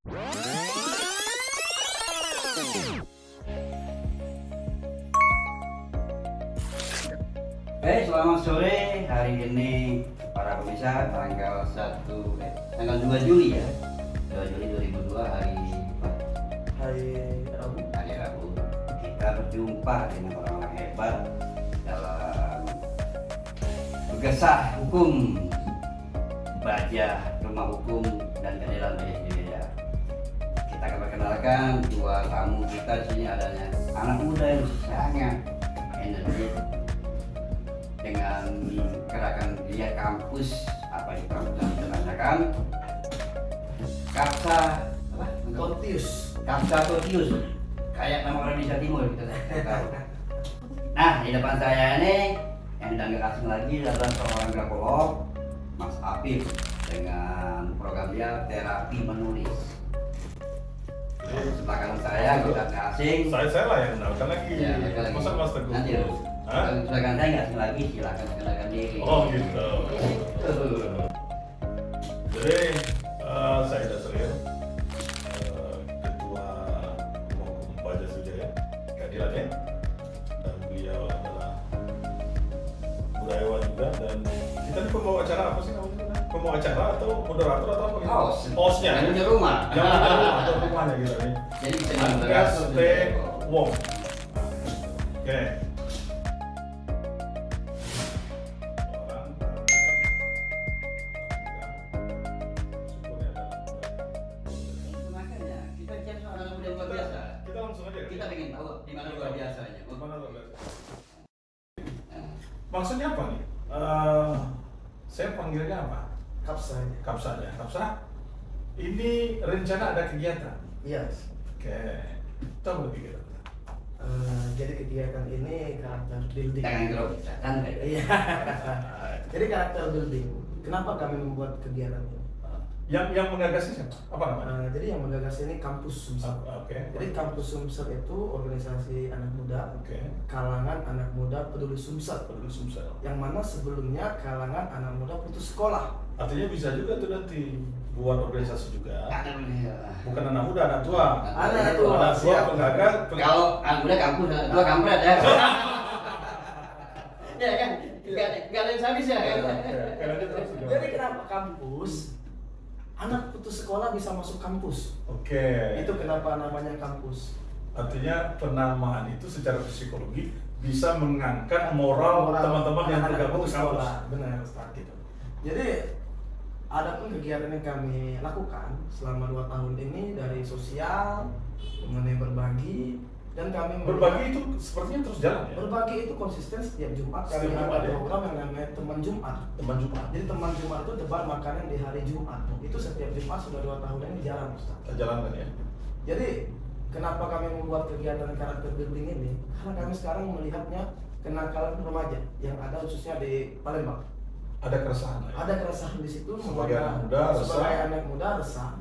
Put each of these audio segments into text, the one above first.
Baik, selamat sore. Hari ini para pemirsa tanggal 2 Juli ya. 2 Juli 2002 hari Rabu. Kita berjumpa dengan orang-orang hebat dalam bergesah hukum, baja rumah hukum dan keadilan Indonesia. Kita akan perkenalkan dua tamu kita di sini, adanya anak muda yang sangat energi dengan gerakan dia kampus apa itu kampus merasakan Kapsa Totius kayak nama orang Indonesia Timur gitu. Nah, di depan saya ini yang tidak asing lagi adalah seorang grafolog, Mas Apip, dengan program dia terapi menulis. Sebelah kanan saya bukan asing. Saya lah yang kenalkan lagi. Ya, Masa Mas Teguh? Nanti sebelah kanan saya nggak asing lagi, silakan kenalkan diri. Oh gitu. Jadi saya Dasril, Ketua Hukum Baja Sujaya Keadilan ya, dan beliau adalah budayawan juga, dan kita ini pembawa acara apa sih namanya? Pembawa acara atau moderator atau apa? Hostnya. Yang punya rumah. Yang punya rumah atau rumahnya gitu nih. Jadi bisa Anggas T. Wong. Oke. Makanya kita cari orang muda luar biasa. Kita langsung aja. Kita pengen tahu di mana luar biasanya. Mana luar biasa? Maksudnya apa nih? Saya panggilnya apa? Kapsa. Kapsa aja. Kapsa. Ini rencana ada kegiatan. Iya. Oke. Tahu lebih kira. Jadi kegiatan ini karakter building. Jangan gerok, santai. Iya. Jadi karakter building. Kenapa kami membuat kegiatan ini? Yang menggagasnya siapa? Apa namanya? Jadi yang menggagas ini Kampus Sumsel. Oke. Jadi Kampus Sumsel itu organisasi anak muda, Oke. kalangan anak muda peduli Sumsel. Peduli Sumsel. Yang mana sebelumnya kalangan anak muda putus sekolah. Artinya bisa juga tuh nanti buat organisasi juga. Iya. Bukan anak muda, anak tua. Anak tua. Anak tua Siap. penggagas. Kalau anak muda kampus, anak tua kampret ya. Ya kan? Gak ada yang habis ya. Karena dia terus juga. Jadi kenapa kampus? Anak putus sekolah bisa masuk kampus. Oke. Itu kenapa namanya kampus. Artinya penamaan itu secara psikologi bisa mengangkat moral teman-teman yang tergabung di kampus. Benar, Ustaz, gitu. Jadi ada pun kegiatan yang kami lakukan selama 2 tahun ini dari sosial mengenai berbagi, dan kami Berbagi itu sepertinya terus jalan ya? berbagi itu konsisten setiap Jumat. Kami Setiap ada Jumat, ya? program yang namanya teman Jumat. Teman Jumat. Jadi teman Jumat itu tebar makanan di hari Jumat. Itu setiap Jumat sudah 2 tahun ini jalan, Ustaz. Kita jalankan ya. Jadi kenapa kami membuat kegiatan karakter building ini? Karena kami sekarang melihatnya kenakalan remaja yang ada khususnya di Palembang. Ada keresahan lah ya. Ada keresahan di situ. Sebagai anak muda resah. Sebagai anak muda resah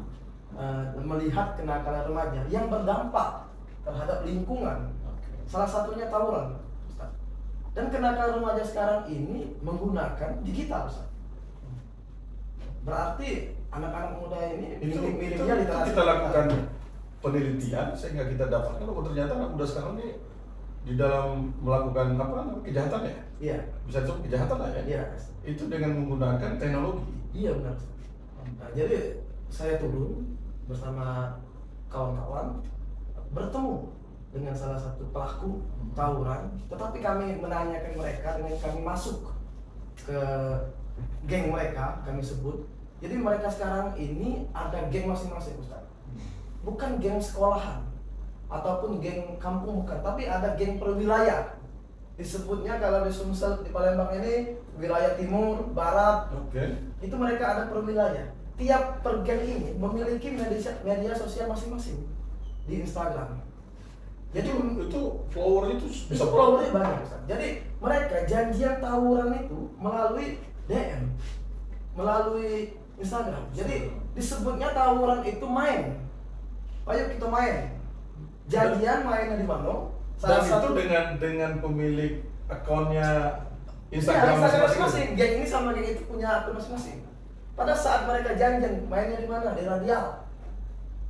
melihat kenakalan remaja yang berdampak terhadap lingkungan. Oke. Salah satunya tawuran, Ustaz. Dan kenakalan remaja sekarang ini menggunakan digital, Ustaz. Berarti anak-anak muda ini Itu minim-minimnya literasi kita lakukan digital. penelitian sehingga kita dapatkan bahwa ternyata anak muda sekarang ini di dalam melakukan kejahatan ya, Iya. bisa disebut kejahatan lah ya. Iya. Itu dengan menggunakan teknologi. Iya benar. Nah, jadi saya turun bersama kawan-kawan bertemu dengan salah satu pelaku tawuran, tetapi kami menanyakan mereka dengan kami masuk ke geng mereka, kami sebut. Jadi mereka sekarang ini ada geng masing-masing, Ustaz. Bukan geng sekolahan ataupun geng kampung, bukan, tapi ada geng perwilayah. Disebutnya kalau di Sumsel, di Palembang ini wilayah timur, barat. Oke. Itu mereka ada perwilayah. Tiap per geng ini memiliki media sosial masing-masing di Instagram. Jadi itu followernya itu bisa followernya banyak, Ustaz. Jadi mereka janjian tawuran itu melalui DM, melalui Instagram. Jadi disebutnya tawuran itu main. Ayo kita main. Janjian mainnya di mana? Dan itu dengan pemilik akunnya Instagram masing-masing. Geng ini sama geng itu punya akun masing-masing. Pada saat mereka janjian mainnya di mana? Di radial.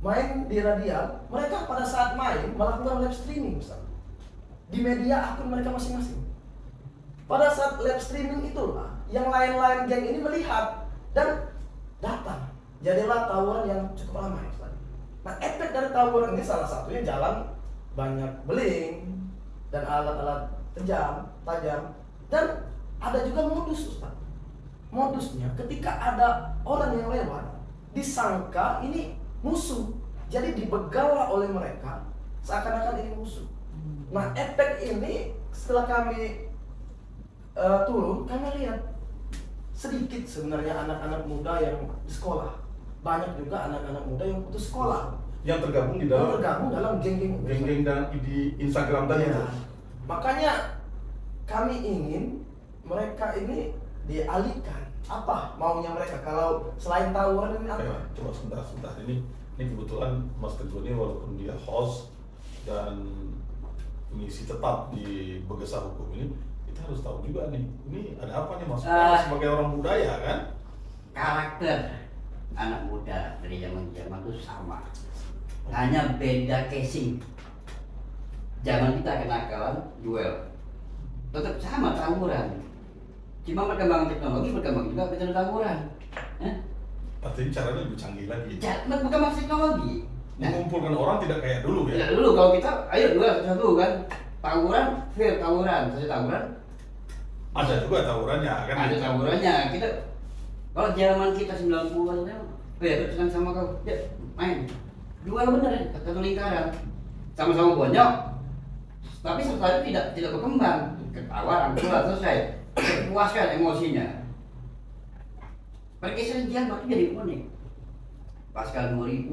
main di radial, mereka pada saat main melakukan live streaming Ustaz, di media akun mereka masing-masing. Pada saat live streaming itulah yang lain-lain geng ini melihat dan datang. Jadilah tawuran yang cukup ramai Ustaz. Nah, efek dari tawuran ini salah satunya jalan banyak beling dan alat-alat tajam, dan ada juga modus Ustaz. Modusnya ketika ada orang yang lewat disangka ini musuh, jadi dibegallah oleh mereka seakan-akan ini musuh. Nah, efek ini setelah kami turun, kami lihat sedikit sebenarnya anak-anak muda yang di sekolah. Banyak juga anak-anak muda yang putus sekolah. Yang tergabung di Yang dalam tergabung dalam geng-geng dan di Instagram tadi. Ya. Makanya kami ingin mereka ini dialihkan. Apa maunya mereka kalau selain tawuran ini apa? Coba sebentar. Ini kebetulan Mas Teguh ini walaupun dia host dan pengisi tetap di Begesa Hukum ini, kita harus tahu juga nih, ini ada apa nih Mas? Sebagai orang budaya kan? Karakter anak muda dari zaman itu sama, hanya beda casing. Zaman kita kenakalan duel, tetap sama tawuran. Cuma perkembangan teknologi berkembang juga bicara tawuran. Artinya caranya lebih canggih lagi. Berkembang teknologi. Mengumpulkan orang tidak kayak dulu ya? Tidak dulu kalau kita, ayo duel satu kan, tawuran, fair tawuran, saja tawuran. Ada juga tawurannya kan? Ada tawurannya. Kita kalau zaman kita 90-an ya terus sama kau, ya main duel bener, satu lingkaran, sama-sama bonyok, tapi setelah itu tidak berkembang, ketawa sudah selesai, puaskan emosinya. Pergeseran zaman itu jadi unik. Pasca 2000,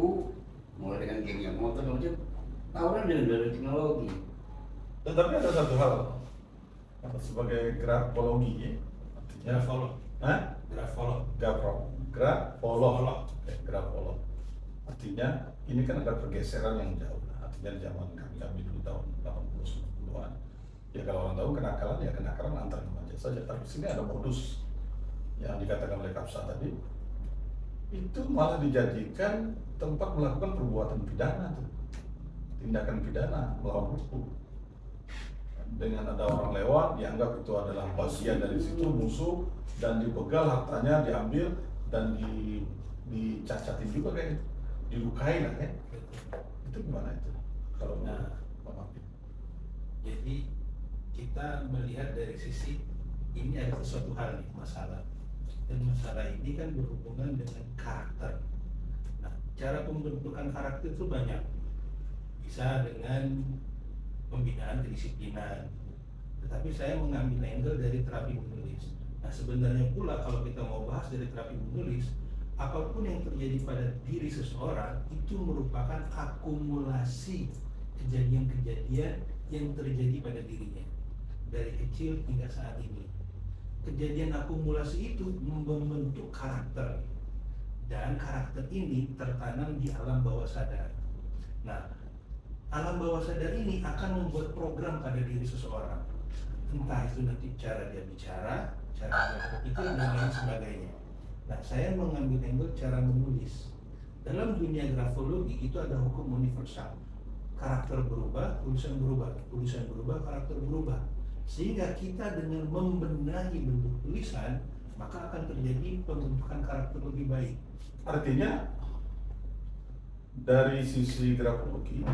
mulai dengan geng yang motor, tawuran dengan teknologi. Tetapi ada satu hal, sebagai grafologi ya, artinya grafolog. Artinya ini kan ada pergeseran yang jauh. Artinya zaman kami dulu tahun 80-90-an. Ya kalau orang tahu kenakalan antar remaja saja. Tapi sini ada modus yang dikatakan oleh Kapsa tadi. Itu malah dijadikan tempat melakukan perbuatan pidana tuh. Tindakan pidana melawan hukum. Dengan ada orang lewat dianggap itu adalah bagian dari situ musuh dan dibegal hartanya diambil dan dicacatin juga kayak dilukai lah ya. Itu gimana itu kalau jadi kita melihat dari sisi ini ada sesuatu hal nih, masalah, dan masalah ini kan berhubungan dengan karakter. Nah, cara pembentukan karakter itu banyak, bisa dengan pembinaan kedisiplinan, tetapi saya mengambil angle dari terapi menulis. Nah, sebenarnya pula kalau kita mau bahas dari terapi menulis, apapun yang terjadi pada diri seseorang itu merupakan akumulasi kejadian-kejadian yang terjadi pada dirinya dari kecil hingga saat ini. Kejadian akumulasi itu membentuk karakter, dan karakter ini tertanam di alam bawah sadar. Nah, alam bawah sadar ini akan membuat program pada diri seseorang, entah itu nanti cara dia bicara, cara dia berpikir, dan lain sebagainya. Nah, saya mengambil angle cara menulis. Dalam dunia grafologi itu ada hukum universal. Karakter berubah, tulisan berubah, karakter berubah. Sehingga kita dengan membenahi bentuk tulisan, maka akan terjadi pembentukan karakter lebih baik. Artinya dari sisi grafologi,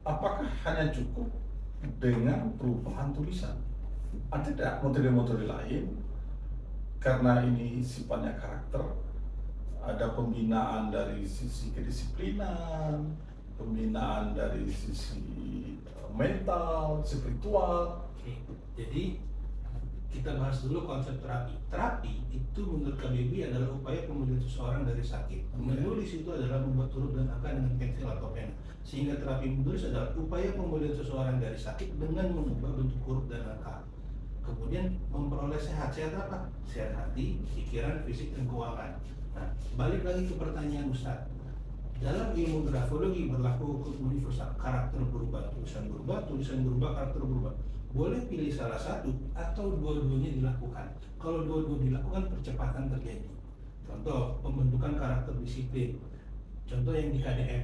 apakah hanya cukup dengan perubahan tulisan? Ada tidak metode-metode lain? Karena ini sifatnya karakter, ada pembinaan dari sisi kedisiplinan, pembinaan dari sisi mental, spiritual. Oke, jadi kita bahas dulu konsep terapi. Terapi itu menurut KBBI adalah upaya pemulihan seseorang dari sakit. Menulis itu adalah membuat huruf dan angka dengan pensil atau pena. Sehingga terapi menulis adalah upaya pemulihan seseorang dari sakit dengan mengubah bentuk huruf dan angka. Kemudian memperoleh sehat apa? Sehat hati, pikiran, fisik, dan keuangan. Nah, balik lagi ke pertanyaan Ustaz. Dalam ilmu grafologi berlaku hukum universal, karakter berubah, tulisan berubah, karakter berubah. Boleh pilih salah satu atau dua-duanya dilakukan. Kalau dua-dua dilakukan, percepatan terjadi. Contoh, pembentukan karakter disiplin. Contoh yang di KDM.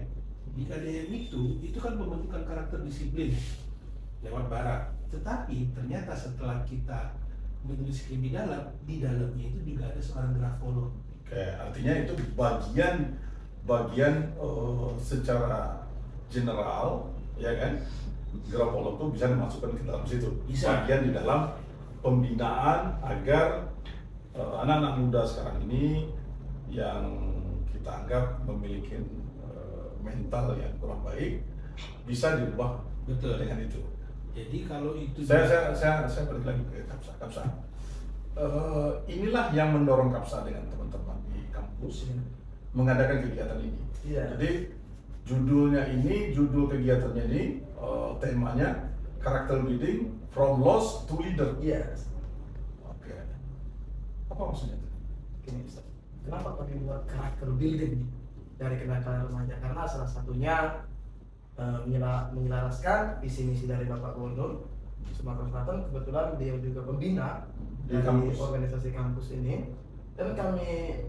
Di KDM itu kan pembentukan karakter disiplin lewat barat. Tetapi ternyata setelah kita menelisik lebih dalam, di dalamnya itu juga ada seorang grafolog. Oke, artinya itu bagian secara general, ya kan? Grafolog itu bisa dimasukkan ke dalam situ. Bisa. Bagian di dalam pembinaan agar anak-anak muda sekarang ini yang kita anggap memiliki mental yang kurang baik bisa dirubah Betul. dengan itu. Jadi kalau itu Saya balik lagi ke Kapsa. Inilah yang mendorong Kapsa dengan teman-teman di kampus mengadakan kegiatan ini. Iya. Jadi judul kegiatannya ini temanya character building from loss to leader. Iya. Oke. Apa maksudnya? Gini, Ustaz. Kenapa kami buat karakter building dari kenakalan remaja? Karena salah satunya menyelaraskan visi misi dari Bapak Gubernur Sumatera Selatan. Kebetulan dia juga pembina Di dari kampus. organisasi kampus ini, dan kami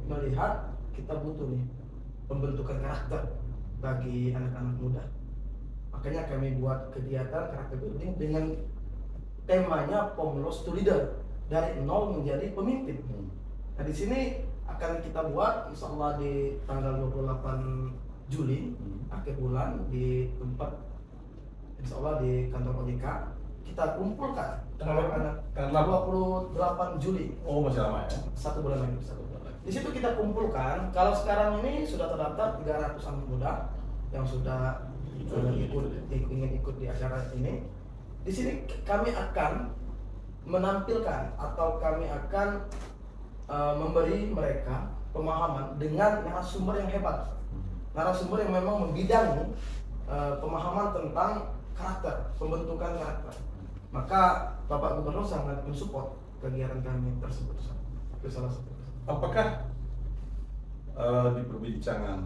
melihat kita butuh nih pembentukan karakter bagi anak-anak muda. Makanya kami buat kegiatan karakter building dengan temanya from loss to leader, dari nol menjadi pemimpin. Nah, di sini akan kita buat insya Allah di tanggal 28 Juli akhir bulan di tempat insya Allah di kantor OJK kita kumpulkan anak-anak Tanggal 28 Juli, Oh, masih lama ya? 1 bulan lagi. Di situ kita kumpulkan, kalau sekarang ini sudah terdaftar 300 anak muda yang sudah ingin ikut di acara ini. Di sini kami akan menampilkan atau kami akan memberi mereka pemahaman dengan narasumber yang hebat, narasumber yang memang membidangi pemahaman tentang karakter, pembentukan karakter. Maka Bapak Gubernur sangat mensupport kegiatan kami tersebut. Itu salah satu. Apakah di perbincangan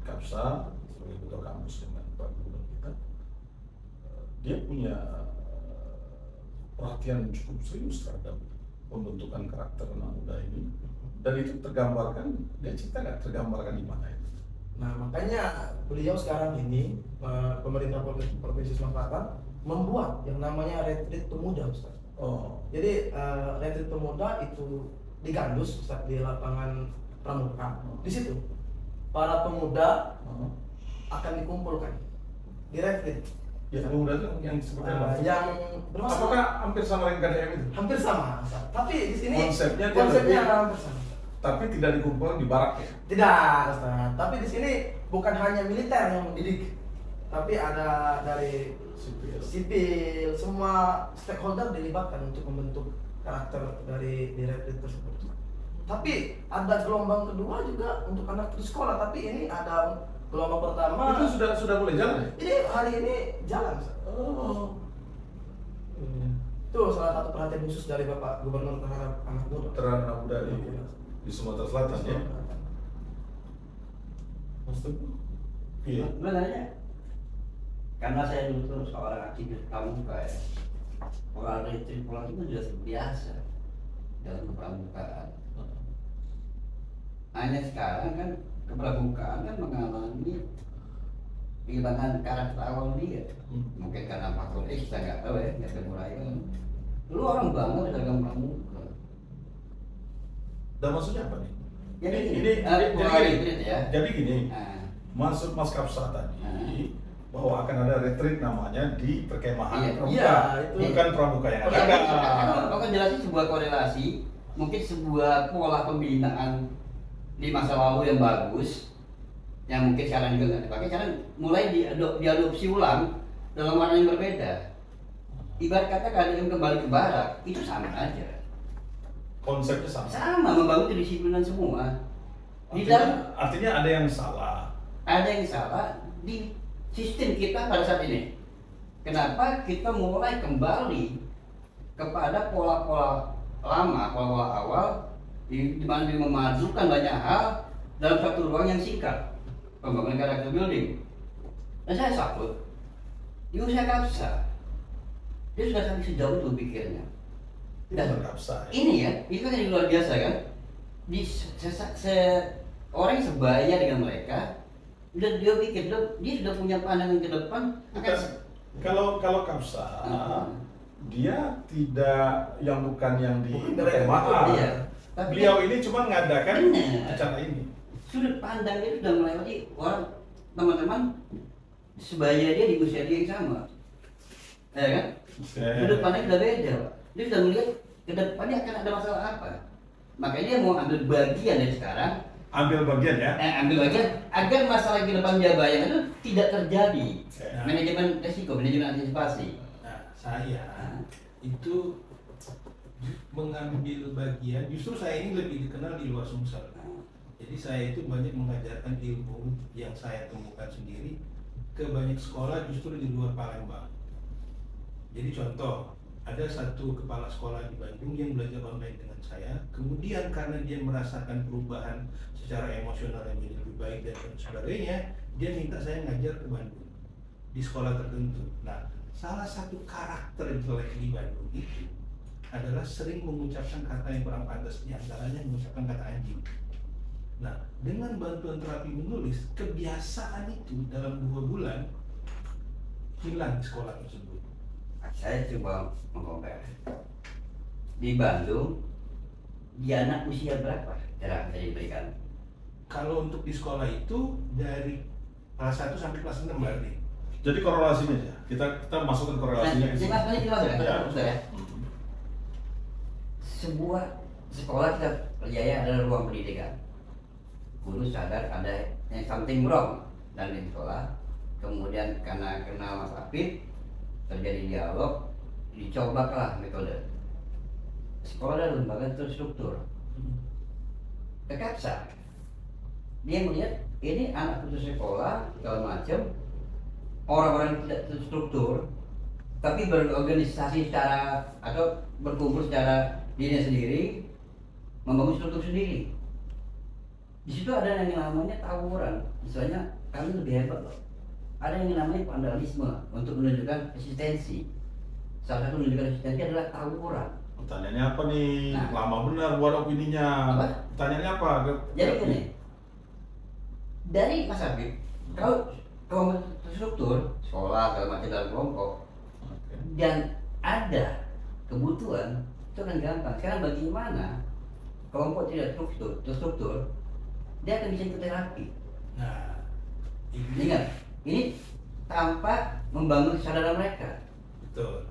Kapsa sebagai ketua kampus dengan Pak Gubernur kita, dia punya perhatian cukup serius terhadap pembentukan karakter anak muda ini, dan itu tergambarkan, dia cerita nggak tergambarkan di mana itu? Nah, makanya beliau sekarang ini pemerintah Provinsi Sumatera Selatan membuat yang namanya retreat pemuda, Ustaz. Oh, Jadi retreat pemuda itu digandus, Ustaz, di lapangan Pramuka. Di situ para pemuda akan dikumpulkan di retreat. ya pemuda itu yang seperti apa? Yang bermasalah Apakah hampir sama dengan KDM itu? hampir sama, Ustaz. Tapi di sini Konsepnya dia konsepnya lebih- hampir sama. Tapi tidak dikumpulkan di barak ya? Tidak, Ustaz. Tapi di sini bukan hanya militer yang mendidik, tapi ada dari sipil, semua stakeholder dilibatkan untuk membentuk karakter dari retreat tersebut. Tapi ada gelombang kedua juga untuk anak di sekolah, tapi ini ada gelombang pertama. Itu sudah mulai jalan ya? Ini hari ini jalan, Ustaz. Oh, Itu salah satu perhatian khusus dari Bapak Gubernur terhadap anak muda. terhadap anak muda di Sumatera Selatan ya? Maksudnya? Iya. Sebenarnya karena saya dulu tuh seorang aktivis pramuka ya, orang retreat pulang itu sudah biasa dalam kepramukaan. Hanya sekarang kan kepramukaan kan mengalami kehilangan karakter awal dia. Mungkin karena faktor X, saya nggak tahu ya, nggak teruraikan. Dulu orang banget dagang pramuka. Dan maksudnya apa nih? Jadi jadi retreat ya. Jadi gini, Nah, maksud Mas Kapsa tadi bahwa akan ada retreat namanya di perkemahan Iya. pramuka, Iya, itu. bukan pramuka yang Oke, ada. aku kan jelasin sebuah korelasi, mungkin sebuah pola pembinaan di masa lalu yang bagus, yang mungkin sekarang juga nggak dipakai, sekarang mulai diadopsi ulang dalam warna yang berbeda. Ibarat kata kalian kembali ke barat, itu sama aja. Konsepnya sama. Sama, membangun kedisiplinan semua. Di dalam Artinya ada yang salah. ada yang salah di sistem kita pada saat ini. Kenapa kita mulai kembali kepada pola-pola lama, pola-pola awal di mana dia memajukan banyak hal dalam satu ruang yang singkat, pembangunan karakter building. Dan saya salut di usia Kapsa, dia sudah sampai sejauh itu pikirnya. Dan Kapsa. ini ya, itu kan yang luar biasa kan. Orang yang sebaya dengan mereka, dia pikir dia sudah punya pandangan ke depan akan Kalau Kapsa dia tidak bukan yang di Bukan tema. iya. Tapi Beliau ini cuma mengadakan Benar. acara ini. sudut pandang dia sudah melewati orang teman-teman sebaya dia di usia dia yang sama, ya kan? Sudut pandang sudah beda, Pak. Dia sudah melihat ke depannya akan ada masalah apa, makanya dia mau ambil bagian dari sekarang, Ambil bagian ya. ambil bagian agar masalah ke depan dia bayang itu tidak terjadi. Nah. Manajemen resiko, manajemen antisipasi. Nah, saya itu mengambil bagian, justru saya ini lebih dikenal di luar Sumsel. Jadi saya itu banyak mengajarkan ilmu yang saya temukan sendiri ke banyak sekolah justru di luar Palembang. Jadi contoh, ada satu kepala sekolah di Bandung yang belajar online dengan saya, kemudian karena dia merasakan perubahan secara emosional yang jadi lebih baik dan sebagainya, dia minta saya ngajar ke Bandung di sekolah tertentu. Nah, salah satu karakter intelek di Bandung itu adalah sering mengucapkan kata yang kurang pantas, diantaranya mengucapkan kata anjing. Nah, dengan bantuan terapi menulis, kebiasaan itu dalam 2 bulan hilang di sekolah tersebut. Saya coba mengkompar di Bandung, di anak usia berapa cara saya diberikan? Kalau untuk di sekolah itu dari kelas 1 sampai kelas 6 berarti. Jadi korelasinya ya. Kita masukkan korelasinya ke sini. Jelas kita masuk Ya. ya. Sebuah sekolah kita percaya adalah ruang pendidikan. Guru sadar ada yang something wrong dan di sekolah, kemudian karena kenal Mas Afif terjadi dialog, dicobalah metode. Sekolah adalah lembaga terstruktur. Ke Kapsa, dia melihat ini anak putus sekolah segala macam, orang-orang yang tidak terstruktur, tapi berorganisasi secara atau berkumpul secara dirinya sendiri, membangun struktur sendiri. Di situ ada yang namanya tawuran, misalnya kami lebih hebat loh. Ada yang namanya vandalisme untuk menunjukkan resistensi. Salah satu menunjukkan resistensi adalah tawuran. Pertanyaannya apa nih? Nah. Lama benar buat opininya. Apa? Pertanyaannya apa? Jadi gini, dari Mas Habib, kalau kelompok terstruktur, sekolah, segala macam dalam kelompok, Oke. dan ada kebutuhan, itu akan gampang. Sekarang bagaimana kelompok tidak terstruktur, dia akan bisa ikut terapi. Nah, ini Ingat, ini tanpa membangun kesadaran mereka. betul.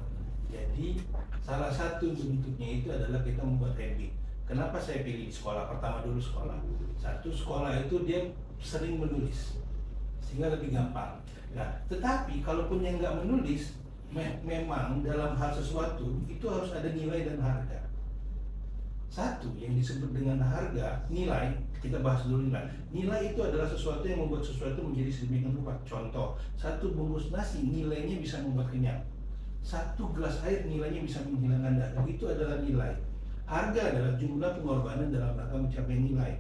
Jadi salah satu bentuknya itu adalah kita membuat habit. Kenapa saya pilih di sekolah? Pertama dulu sekolah. Satu, sekolah itu dia sering menulis sehingga lebih gampang. Nah, tetapi kalaupun yang nggak menulis, memang dalam hal sesuatu itu harus ada nilai dan harga. Satu yang disebut dengan harga, nilai, kita bahas dulu nilai. Nilai itu adalah sesuatu yang membuat sesuatu menjadi sedemikian rupa. Contoh, satu bungkus nasi nilainya bisa membuat kenyang. Satu gelas air nilainya bisa menghilangkan dahaga. Itu adalah nilai. Harga adalah jumlah pengorbanan dalam rangka mencapai nilai.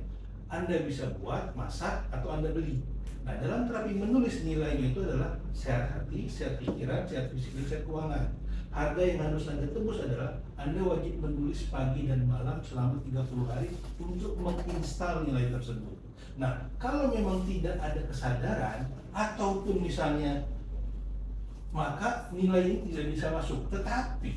Anda bisa buat, masak, atau Anda beli. Nah, dalam terapi menulis nilainya itu adalah sehat hati, sehat pikiran, sehat fisik, dan sehat keuangan. Harga yang harus Anda tebus adalah Anda wajib menulis pagi dan malam selama 30 hari untuk menginstal nilai tersebut. Nah, kalau memang tidak ada kesadaran ataupun misalnya, maka nilai ini tidak bisa masuk. Tetapi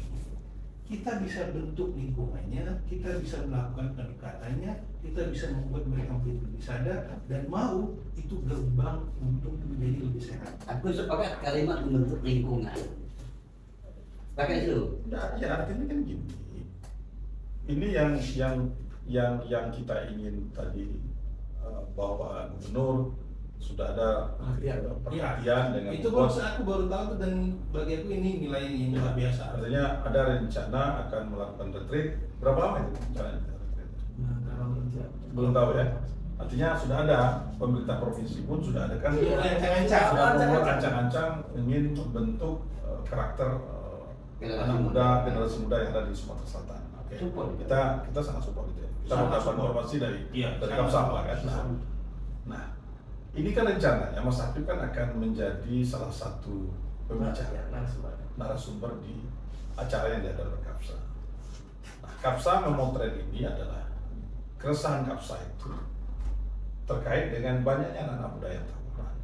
kita bisa bentuk lingkungannya, kita bisa melakukan pendekatannya, kita bisa membuat mereka menjadi lebih sadar dan mau itu berkembang untuk menjadi lebih sehat. Aku sepakat kalimat membentuk lingkungan. Pakai itu. Nah, ya artinya kan gini. Ini yang kita ingin tadi bahwa gubernur sudah ada perhatian dengan Itu aku baru tahu dan bagi aku ini nilai yang luar biasa. artinya ada rencana akan melakukan retreat. Berapa lama itu rencananya? Belum tahu ya. Artinya sudah ada, pemerintah provinsi pun sudah ada kan sudah membuat ancang-ancang ingin membentuk karakter anak muda, generasi muda yang ada di Sumatera Selatan. Oke. Support. Kita sangat support itu. Kita Sangat mendapat support. informasi dari Sangat Kapsa support. kan. Nah, ini kan rencananya Mas Afif kan akan menjadi salah satu pembicara narasumber di acara yang diadakan oleh Kapsa. Nah, Kapsa memotret ini adalah keresahan Kapsa itu terkait dengan banyaknya anak muda yang tawuran.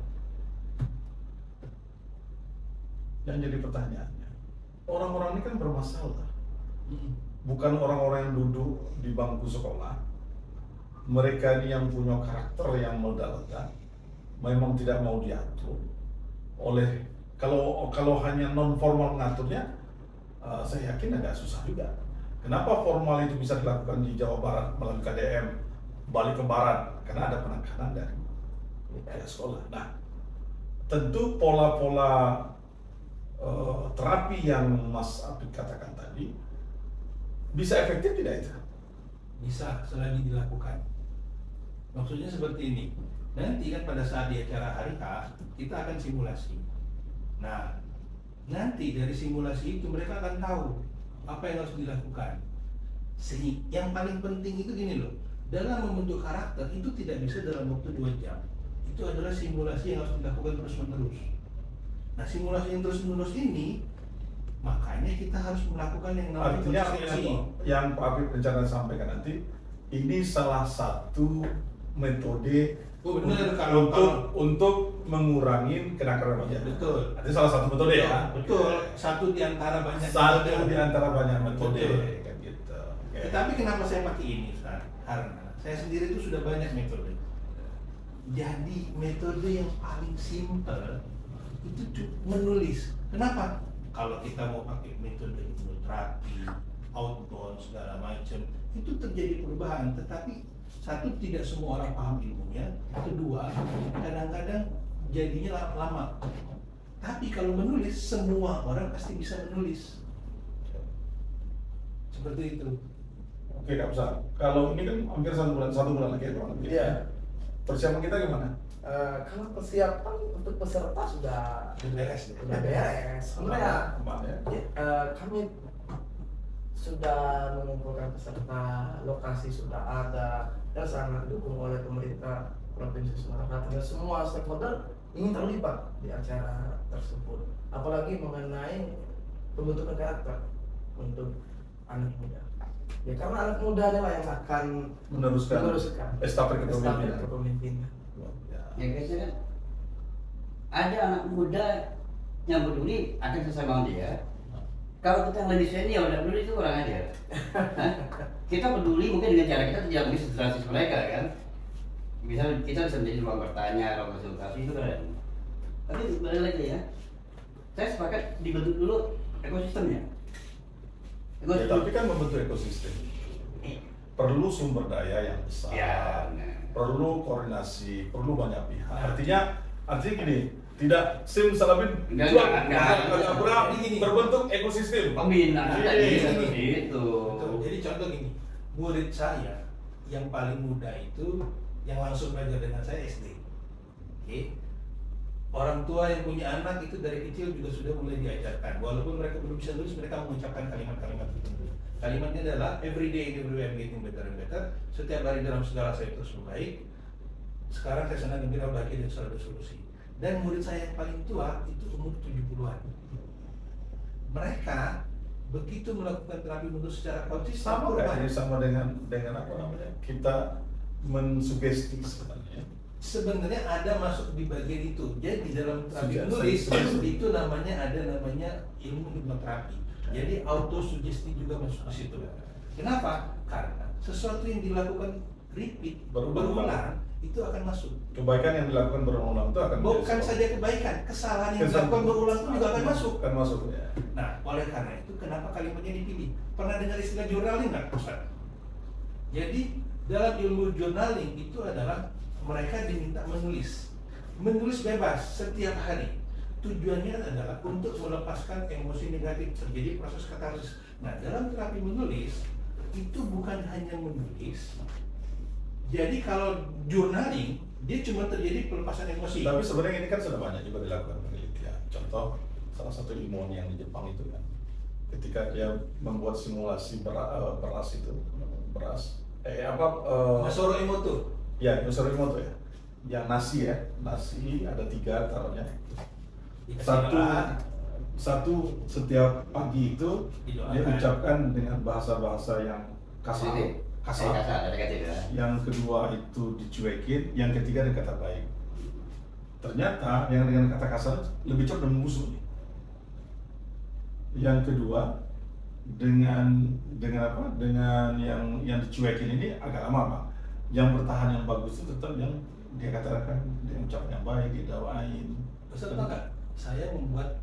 yang jadi pertanyaannya, orang-orang ini kan bermasalah, bukan orang-orang yang duduk di bangku sekolah. Mereka ini yang punya karakter yang meledak-ledak, memang tidak mau diatur oleh, kalau hanya non formal mengaturnya, saya yakin agak susah juga. Kenapa formal itu bisa dilakukan di Jawa Barat melalui KDM, balik ke Barat? Karena ada penekanan dari pihak sekolah. Nah, tentu pola-pola terapi yang Mas Apit katakan tadi bisa efektif tidak itu? Bisa selagi dilakukan. Maksudnya seperti ini. Nanti kan pada saat di acara hari H kita akan simulasi. Nah, nanti dari simulasi itu mereka akan tahu apa yang harus dilakukan. Yang paling penting itu gini loh, dalam membentuk karakter itu tidak bisa dalam waktu 2 jam. Itu adalah simulasi yang harus dilakukan terus-menerus. Nah, simulasi yang terus-menerus ini makanya kita harus melakukan yang namanya Artinya konsistensi. yang Pak Apit rencana sampaikan nanti, ini salah satu metode untuk mengurangi kenakalan remaja. Betul. Itu salah satu metode ya. Betul. Satu di antara banyak. Satu di antara banyak metode. Betul. Kayak gitu. Oke. Tetapi kenapa saya pakai ini, Ustaz? Karena saya sendiri itu sudah banyak metode. Jadi metode yang paling simpel itu menulis. Kenapa? Kalau kita mau pakai metode hipnoterapi, outbound segala macam, itu terjadi perubahan. Tetapi satu, tidak semua orang paham ilmunya. Kedua, kadang-kadang jadinya lama. Tapi kalau menulis, semua orang pasti bisa menulis. Seperti itu. Oke, Kak Besar. Kalau ini kan hampir 1 bulan lagi ya, kurang lebih. Iya. Persiapan kita gimana? Kalau persiapan untuk peserta sudah Beres. beres. Sebenarnya Aman ya. kami sudah mengumpulkan peserta, lokasi sudah ada, dan sangat didukung oleh pemerintah Provinsi Sumatera Selatan, dan semua stakeholder ingin terlibat di acara tersebut. Apalagi mengenai pembentukan karakter untuk anak muda. Ya, karena anak muda adalah yang akan Meneruskan estafet kepemimpinan. kepemimpinan. Ya guys, kan ada anak muda yang peduli akan sesama dia. Kalau kita yang lebih senior dan peduli itu kurang ajar. Kita peduli mungkin dengan cara kita tidak mungkin sedrastis mereka kan. Kita bisa menjadi ruang bertanya, ruang konsultasi, itu keren. Tapi balik lagi ya, saya sepakat dibentuk dulu ekosistemnya. Ya, tapi kan membentuk ekosistem perlu sumber daya yang besar, Ya, nah. perlu koordinasi, perlu banyak pihak. Artinya gini, tidak simsalabim Enggak, berarti terbentuk ekosistem. Pembinaan Iya, tadi iya. seperti itu. Betul. Jadi contoh gini, murid saya yang paling muda itu yang langsung belajar dengan saya SD. Oke. Orang tua yang punya anak itu dari kecil juga sudah mulai diajarkan. Walaupun mereka belum bisa tulis, mereka mengucapkan kalimat-kalimat tertentu. Kalimatnya adalah every day and everywhere I'm getting better and better. Setiap hari dalam segala saya terus membaik. Sekarang saya senang gembira bahagia dan selalu bersolusi. Dan murid saya yang paling tua itu umur 70-an. Mereka begitu melakukan terapi menulis secara konsisten sama dengan apa namanya, kita mensugesti sebenarnya. Sebenarnya ada masuk di bagian itu. Jadi dalam terapi menulis itu namanya ilmu hipnoterapi. Jadi autosugesti juga masuk di situ. Kenapa? Karena sesuatu yang dilakukan repeat berulang itu akan masuk. Kebaikan yang dilakukan berulang itu akan Bukan saja kebaikan, kesalahan yang dilakukan berulang itu juga akan masuk. Akan masuk ya. Nah, oleh karena itu kenapa kalimatnya dipilih? Pernah dengar istilah journaling nggak, Ustaz? Jadi dalam ilmu journaling itu adalah mereka diminta menulis bebas setiap hari. Tujuannya adalah untuk melepaskan emosi negatif, terjadi proses katarsis. Nah, dalam terapi menulis itu bukan hanya menulis. Jadi kalau journaling dia cuma terjadi pelepasan emosi. Tapi sebenarnya ini kan sudah banyak juga dilakukan penelitian. Contoh salah satu ilmuwan yang di Jepang itu kan, ketika dia membuat simulasi Masaru Emoto. Ya, Masaru Emoto ya. Yang nasi ada 3 taruhnya. Satu setiap pagi itu dia ucapkan dengan bahasa-bahasa yang kasar. Negatif ya. Yang kedua itu dicuekin, yang ketiga dengan kata baik. Ternyata yang dengan kata kasar lebih cepat membusuk nih. Yang kedua, dengan apa? Dengan yang dicuekin ini agak lama, Pak. Yang bertahan yang bagus itu tetap yang dia katakan dia ucapan yang baik, dia dawain. Ustaz tahu nggak? Saya membuat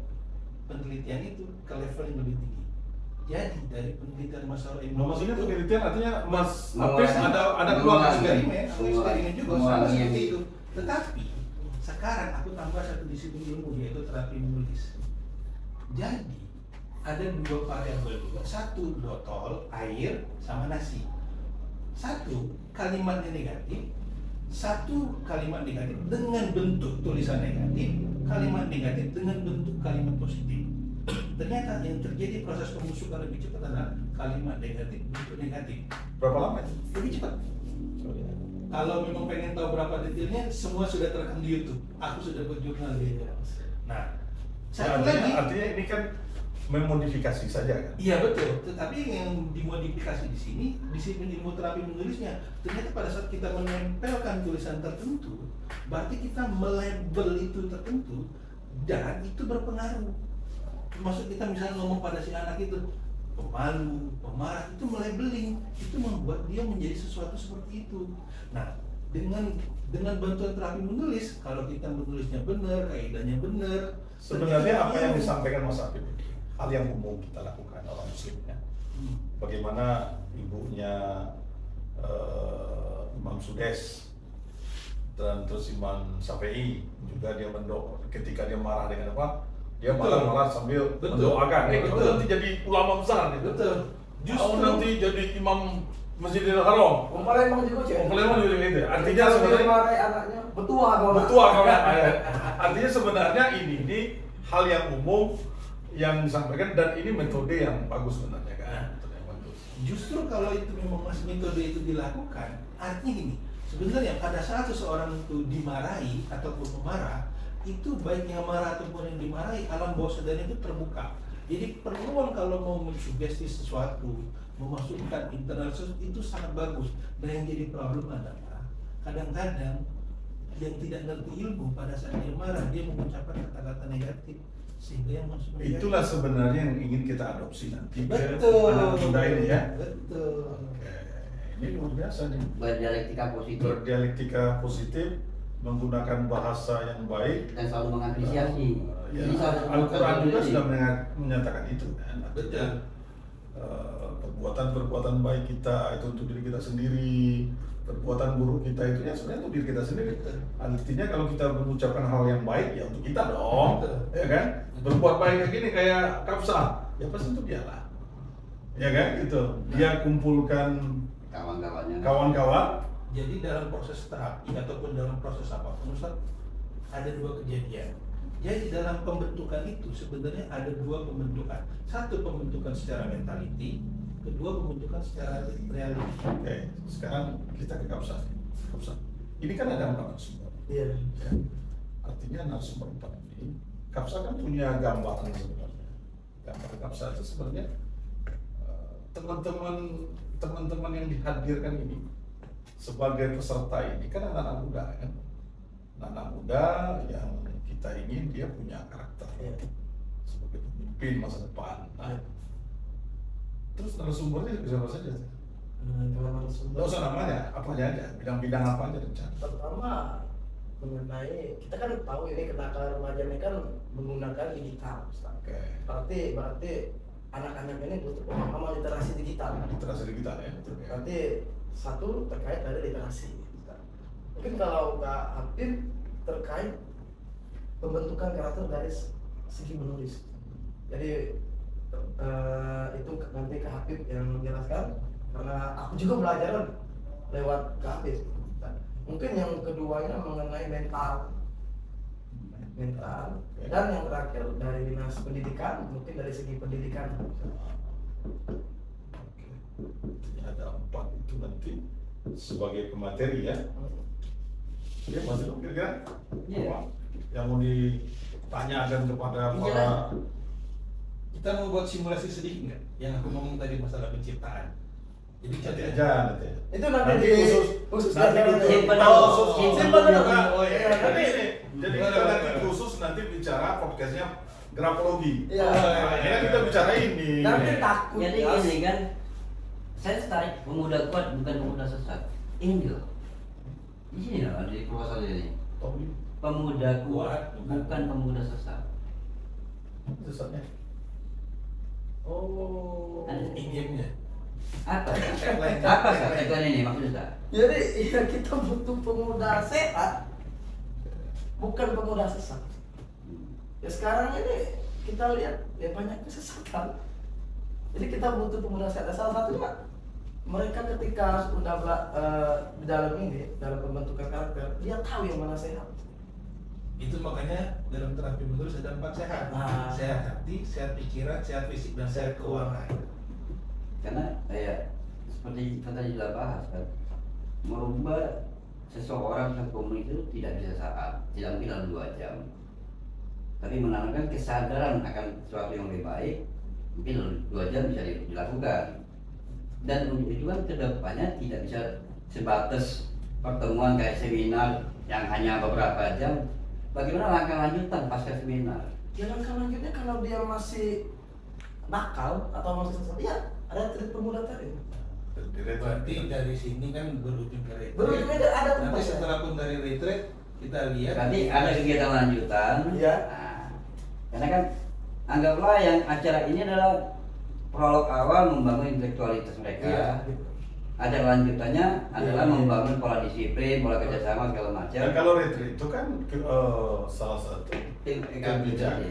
penelitian itu ke level yang lebih tinggi. Jadi dari penelitian masalah Nah, maksudnya itu, penelitian artinya Mas Mengulangi. Apes ada keluar eksperimen juga sama Mengulangi. seperti itu. Tetapi sekarang aku tambah satu disiplin ilmu yaitu terapi menulis. Jadi ada dua variabel juga, satu botol air sama nasi. Satu kalimatnya negatif, satu kalimat negatif dengan bentuk tulisan negatif, kalimat negatif dengan bentuk kalimat positif. Ternyata yang terjadi proses pembusukan lebih cepat adalah kalimat negatif bentuk negatif. berapa lama itu? Lebih cepat. Kalau memang pengen tahu berapa detailnya, semua sudah terekam di YouTube. Aku sudah berjurnal di itu. Nah, satu lagi. Artinya ini kan memodifikasi saja kan? Iya betul. Tetapi yang dimodifikasi di sini disiplin ilmu terapi menulisnya. Ternyata pada saat kita menempelkan tulisan tertentu, berarti kita melabel itu tertentu dan itu berpengaruh. Maksud kita misalnya ngomong pada si anak itu pemalu, pemarah, itu melabeling, itu membuat dia menjadi sesuatu seperti itu. Nah, dengan bantuan terapi menulis, kalau kita menulisnya benar, kaidahnya benar, Sebenarnya apa yang disampaikan Mas Apip ini hal yang umum kita lakukan orang muslimnya. Bagaimana ibunya Imam Sudes dan terus Imam Syafi'i juga dia ketika dia marah dengan apa? Dia Betul. marah-marah sambil Betul. mendoakan. Betul. Kalau nanti jadi ulama besar nih. betul. Kalau nanti jadi imam Masjidil Haram. Palembang juga cek. Palembang juga gitu. Artinya Kalau dia sebenarnya marahi anaknya, betua kau. betul artinya sebenarnya ini hal yang umum yang disampaikan dan ini metode yang bagus sebenarnya kan. Metode yang bagus. Justru kalau itu memang masih metode itu dilakukan, artinya gini, sebenarnya pada saat seseorang itu dimarahi ataupun memarah, itu baik yang marah ataupun yang dimarahi, alam bawah sadar itu terbuka. Jadi peluang kalau mau mensugesti sesuatu, memasukkan internal sesuatu itu sangat bagus. Dan yang jadi problem adalah kadang-kadang yang tidak ngerti ilmu pada saat dia marah, dia mengucapkan kata-kata negatif sehingga yang masuk negatif. Itulah sebenarnya yang ingin kita adopsi nanti ke Betul. anak muda ini ya. Betul. Oke. Ini luar biasa nih. Berdialektika positif Berdialektika positif, menggunakan bahasa yang baik. dan selalu mengapresiasi. Ya, Jadi selalu Al-Quran juga mengapresiasi. sudah menyatakan itu kan. Betul. Perbuatan-perbuatan baik kita itu untuk diri kita sendiri, perbuatan buruk kita itu ya sebenarnya untuk diri kita sendiri. Artinya kalau kita mengucapkan hal yang baik ya untuk kita dong, Betul. ya kan? Berbuat baik kayak gini kayak Kapsa, ya pasti untuk dia lah, ya kan? Gitu. Dia kumpulkan Kawan-kawannya. kawan-kawan. Jadi dalam proses terapi ataupun dalam proses apapun Ustaz, ada dua kejadian. Jadi dalam pembentukan itu sebenarnya ada dua pembentukan. Satu pembentukan secara mentality, kedua pembentukan secara reality. Oke, sekarang kita ke Kapsa. Kapsa. Ini kan ada 4 narasumber. Iya. Ya. Artinya narasumber 4 ini, Kapsa kan punya gambaran sebenarnya. Gambar Kapsa itu sebenarnya teman-teman yang dihadirkan ini sebagai peserta ini kan anak-anak muda kan, anak-anak muda yang kita ingin dia punya karakter Iya. sebagai pemimpin masa depan. Nah, terus narasumbernya siapa saja? Kalau narasumber. Nggak usah namanya, apa aja, bidang-bidang apa aja rencana. Pertama mengenai kita kan tahu ini kenakalan remaja ini kan menggunakan digital, Ustaz. Oke, Berarti anak-anak ini butuh pemahaman literasi digital. literasi digital ya. Berarti satu terkait dari literasi. Ustaz. Mungkin kalau Kak Apip terkait pembentukan karakter dari segi menulis. Jadi itu nanti Kak Apip yang menjelaskan karena aku juga belajar lewat Kak Apip. Mungkin yang keduanya mengenai mental dan yang terakhir dari dinas pendidikan, mungkin dari segi pendidikan. Oke. Ada 4 itu nanti sebagai pemateri ya. Ya masih kira-kira Iya. apa yang mau ditanyakan kepada para Iya. Kita mau buat simulasi sedikit nggak? Yang aku ngomong tadi masalah penciptaan. Jadi nanti contohnya aja nanti. Itu nanti Nanti di khusus nanti nanti di- simpen Oh, dulu. khusus Simpen simpen dulu. juga. Oh, iya. Nanti ini. Jadi kita nanti khusus nanti bicara podcastnya grafologi. Iya. Nah, ini kan kita bicara ini. Nanti takut. Jadi Mas. ini kan, saya tertarik pemuda kuat bukan pemuda sesat. Ini loh, di sini loh di proposal ini. Tommy, Pemuda kuat bukan pemuda sesat. sesatnya. Oh. Idiomnya. Apa? Tagline. Apa Kak, tagline ini maksudnya? Jadi ya kita butuh pemuda sehat, bukan pemuda sesat. Ya sekarang ini kita lihat ya banyak kesesatan. Jadi kita butuh pemuda sehat. Salah satunya mereka ketika sudah di dalam ini, dalam pembentukan karakter, dia tahu yang mana sehat. Itu makanya dalam terapi menulis ada 4 sehat. Nah. Sehat hati, sehat pikiran, sehat fisik, dan sehat keuangan. Karena seperti kita tadi sudah bahas kan, merubah seseorang atau komunitas itu tidak bisa saat, tidak mungkin dalam 2 jam. Tapi menanamkan kesadaran akan sesuatu yang lebih baik, mungkin dalam 2 jam bisa dilakukan. Dan untuk itu kan kedepannya tidak bisa sebatas pertemuan kayak seminar yang hanya beberapa jam. Bagaimana langkah lanjutan pasca seminar? Ya langkah lanjutnya kalau dia masih nakal atau masih sesat, ya ada trik pemuda tadi. Berarti dari sini kan berujung ke retreat. Berujungnya ada tempat. Nanti setelah pun dari retreat kita lihat. Berarti ada kegiatan lanjutan. Iya. Nah, karena kan anggaplah yang acara ini adalah prolog awal membangun intelektualitas mereka. Iya, gitu. Acara lanjutannya adalah Iya. membangun pola disiplin, pola kerjasama segala macam. Dan kalau retreat itu kan salah satu Tim- kebijakan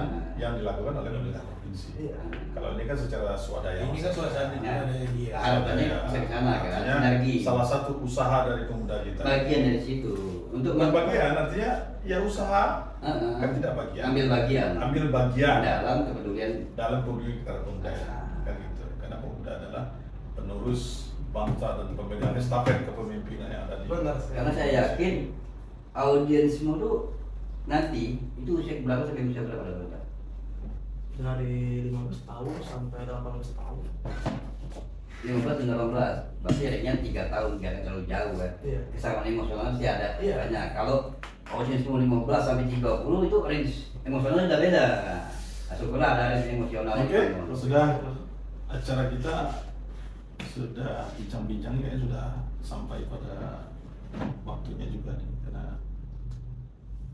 Nah. yang dilakukan oleh pemerintah provinsi. Iya. Kalau ini kan secara swadaya. Ini kan suasana di mana dia. Harapannya bisa ke sana kan, Artinya sinergi. salah satu usaha dari pemuda kita. Bagian dari situ untuk Bukan bagian, artinya ya usaha kan tidak bagian. ambil bagian Ambil bagian dalam kepedulian. dalam peduli terhadap pemuda kan gitu. Karena pemuda adalah penerus bangsa dan pemegang estafet kepemimpinan yang ada di. Benar sekali. Karena saya yakin audiensmu tuh nanti itu usia berapa sampai usia berapa ada? Dari 15 tahun sampai 18 tahun. 15 dan 18, berarti adanya 3 tahun, gak terlalu jauh kan. Iya. Kesamaan emosional sih ada Iya. banyak. Kalau audiensmu 15 sampai 30 itu range emosionalnya udah beda. Nah, syukurlah ada range emosional. Oke, sudah acara kita sudah bincang-bincang ya, sudah sampai pada waktunya juga nih, karena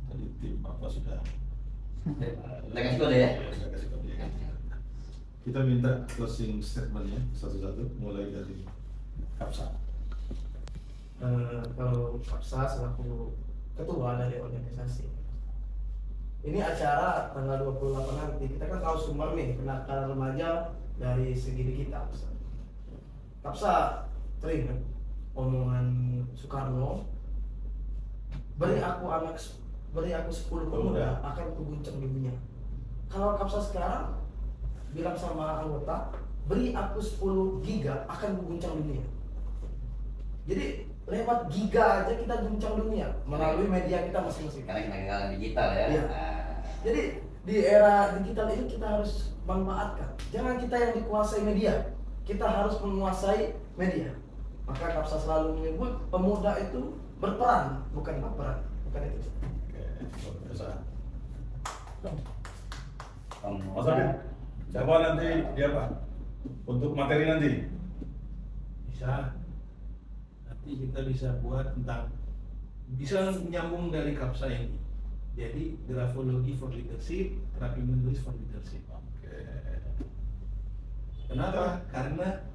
tadi tim Bapak sudah Kita kasih kode ya. sudah kasih kode. Kita minta closing statementnya satu-satu, mulai dari Kapsa. Kalau Kapsa selaku ketua dari organisasi, ini acara tanggal 28 nanti. Kita kan tahu sumber nih kenakalan remaja dari segi digital. Kapsa teringat omongan Soekarno, beri aku 10 pemuda akan kuguncang dunia. Kalau Kapsa sekarang bilang sama anggota, beri aku 10 giga akan kuguncang dunia. Jadi lewat giga aja kita guncang dunia melalui media kita masing-masing. Karena kenakalan digital ya. Iya. Nah, Jadi di era digital ini kita harus manfaatkan. Jangan kita yang dikuasai media, kita harus menguasai media. Maka Kapsa selalu menyebut pemuda itu berperan, bukan baperan. Bukan itu. Oke, luar biasa. pemuda. Mas Abid, siapa nanti dia apa? Untuk materi nanti? Bisa. Nanti kita bisa buat tentang, bisa menyambung dari Kapsa ini. Jadi grafologi for leadership, terapi menulis for leadership. Oke. Kenapa? Karena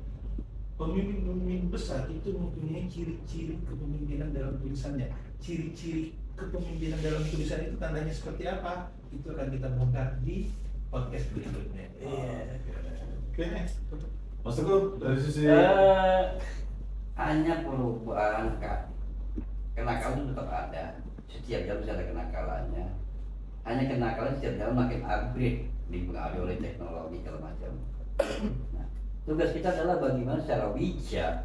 pemimpin-pemimpin besar itu mempunyai ciri-ciri kepemimpinan dalam tulisannya. Ciri-ciri kepemimpinan dalam tulisan itu tandanya seperti apa? Itu akan kita bongkar di podcast berikutnya. Iya. Oke. Mas Teguh, dari sisi Hanya perubahan Kak. Kenakalan itu tetap ada. Setiap jam bisa ada kenakalannya. Hanya kenakalan setiap jam makin upgrade, dipengaruhi oleh teknologi segala macam. Nah, tugas kita adalah bagaimana secara bijak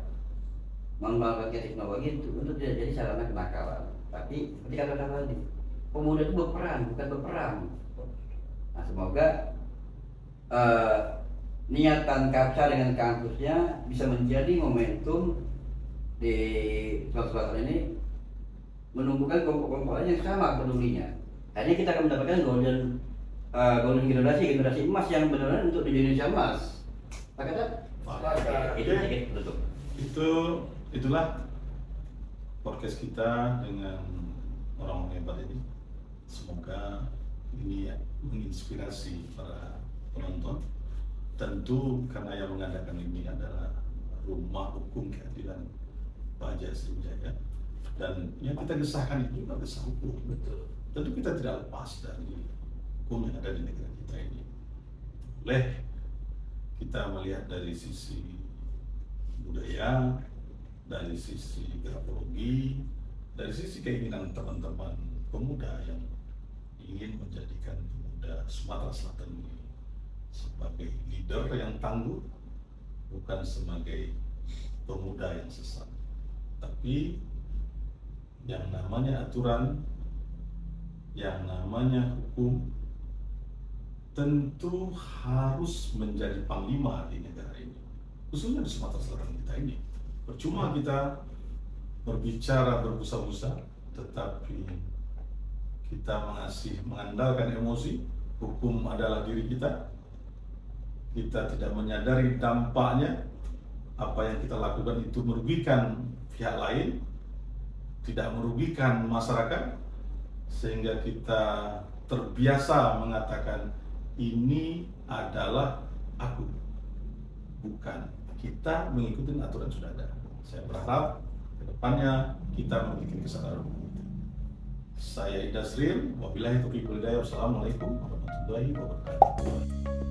mengembangkan teknologi untuk tidak jadi sarana kenakalan. Tapi seperti kata tadi, pemuda itu berperan, bukan berperang. Nah, semoga niatan Kapsa dengan kampusnya bisa menjadi momentum di Sulawesi Selatan ini menumbuhkan kelompok-kelompok yang sama pedulinya Jadi kita akan mendapatkan golden generasi emas yang benar-benar untuk di Indonesia emas. Pakai tak? Itu sedikit penutup. Itulah podcast kita dengan orang hebat ini. Semoga ini menginspirasi para penonton. Tentu karena yang mengadakan ini adalah Rumah Hukum Keadilan Baja Sriwijaya, dan yang kita gesahkan itu juga gesah hukum. Betul. Tentu kita tidak lepas dari hukum yang ada di negara kita ini. Boleh kita melihat dari sisi budaya, dari sisi grafologi, dari sisi keinginan teman-teman pemuda yang ingin menjadikan pemuda Sumatera Selatan ini sebagai leader yang tangguh, bukan sebagai pemuda yang sesat. Tapi yang namanya aturan, yang namanya hukum tentu harus menjadi panglima di negara ini, khususnya di Sumatera Selatan kita ini. Percuma kita berbicara berbusa-busa, tetapi kita mengandalkan emosi. Hukum adalah diri kita. Kita tidak menyadari dampaknya. Apa yang kita lakukan itu merugikan pihak lain, tidak merugikan masyarakat, sehingga kita terbiasa mengatakan ini adalah aku, bukan kita mengikuti aturan sudah ada. Saya berharap ke depannya kita memiliki kesadaran. Saya Ida Sril, wabillahi taufiq wal hidayah. Wassalamualaikum warahmatullahi wabarakatuh.